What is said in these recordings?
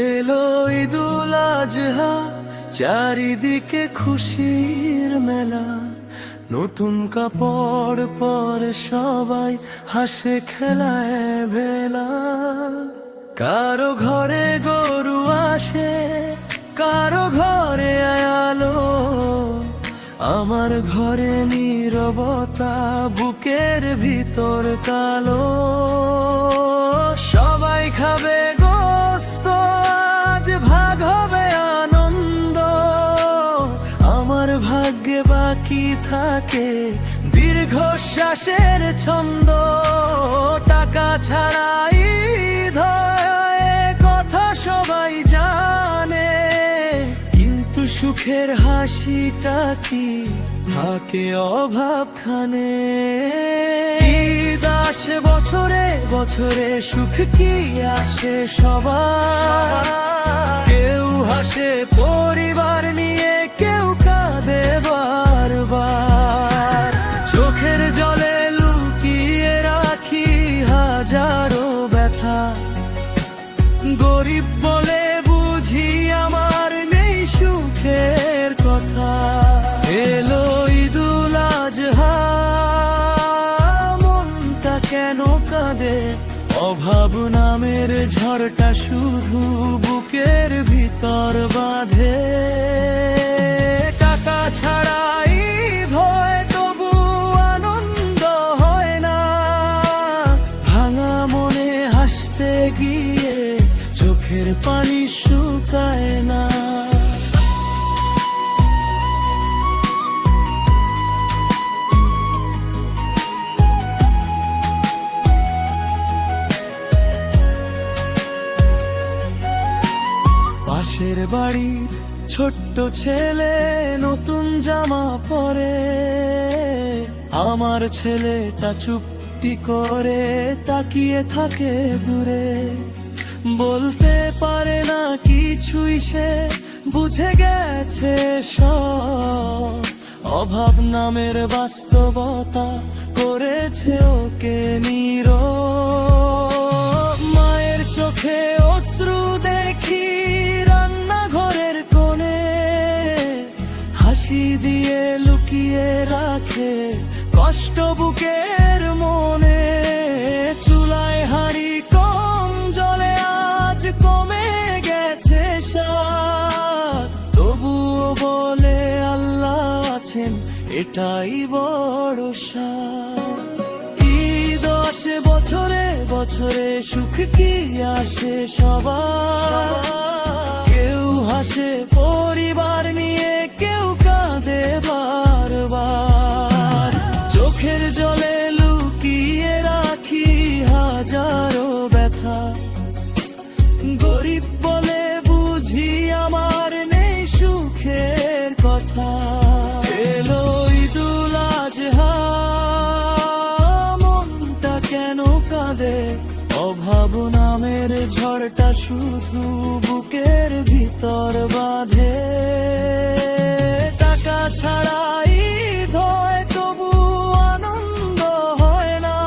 এলো ঈদুল আজহা, চারিদিকে খুশির মেলা। নতুন কাপড় পরে সবাই হাসে খেলায় ভেলা। কারো ঘরে গরু আসে, কারো ঘরে আলো। আমার ঘরে নীরবতা, বুকের ভিতর কালো। সবাই খাবে গোস্ত, আজ ভাগ হবে আনন্দ। আমার ভাগ্যে বাকি থাকে দীর্ঘশ্বাসের ছন্দ। টাকা ছাড়া ঈদ হয় কথা সবাই জানে, কিন্তু সুখের হাসিটা কি থাকে অভাবখানে। ঈদ আসে বছরে বছরে, সুখ কি আসে সবার। কেউ হাসে পরিবার নিয়ে, কেউ কাঁদে বারবার। চোখের জলে লুকিয়ে রাখি হাজারো ব্যথা। গরিব বলে বুঝি আমার নেই সুখের কথা। এলো ঈদুল আজহা, মনটা কেন কাঁদে। অভাব নামের ঝড়টা শুধু বুকের ভিতর বাঁধে। টাকা ছাড়া ঈদ হয় তবু আনন্দ হয় না। ভাঙা মনে হাসতে গিয়ে চোখের পানি শুকায় না। পাশের বাড়ির ছোট্ট ছেলে নতুন জামা পরে। আমার ছেলেটা চুপটি করে তাকিয়ে থাকে দূরে। বলতে পারে না কিছুই, সে বুঝে গেছে সব। অভাব নামের বাস্তবতা করেছে ওকে নীরব। মায়ের চোখে অশ্রু দেখি রান্নাঘরের কোণে। হাসি দিয়ে লুকিয়ে রাখে কষ্ট বুকের মনে। চুলায় হাঁড়ি কম জলে, আজ কমে গেছে স্বাদ। তবুও বলে আল্লাহ আছেন, এটাই বড় স্বাদ। ঈদ আসে বছরে বছরে, সুখ কি আসে সবার। কেউ হাসে পরিবার নিয়ে, কেউ কাঁদে বারবার। চোখের জলে লুকিয়ে রাখি হাজারো ব্যথা। গরিব বলে বুঝি আমার নেই সুখের কথা। এলো ঈদুল আজহা, মনটা কেন কাঁদে। অভাব নামের ঝড়টা শুধু বুকের ভিতর বাঁধে। টাকা ছাড়া ঈদ হয় তবু আনন্দ হয় না।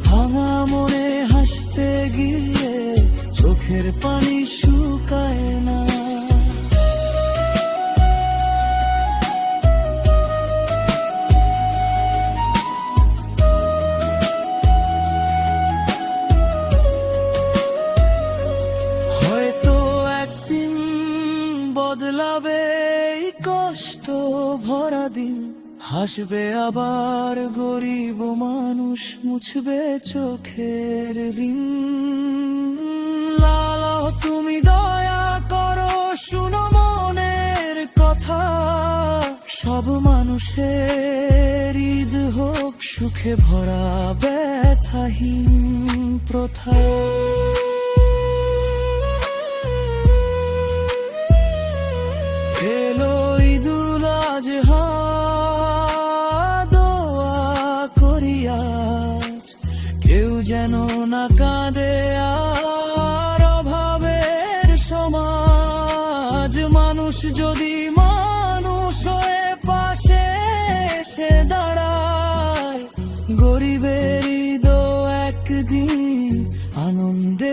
ভাঙা মনে হাসতে গিয়ে চোখের পানি শুকায় না। হয়তো একদিন বদলাবে এই কষ্ট ভরা দিন। হাসবে আবার গরিব মানুষ, মুছবে চোখের ঋণ। লালা তুমি দয়া করো, শুনো মনের কথা। সব মানুষের ঈদ হোক সুখে ভরা, ব্যথাহীন প্রথা। এলো ঈদুল আজহা, দোয়া করি আজ কেউ যেন না কাঁদে আর। অভাবের সমাজ, মানুষ যদি মানুষ হয়ে পাশে এসে দাঁড়ায়। গরিবের ঈদও একদিন আনন্দে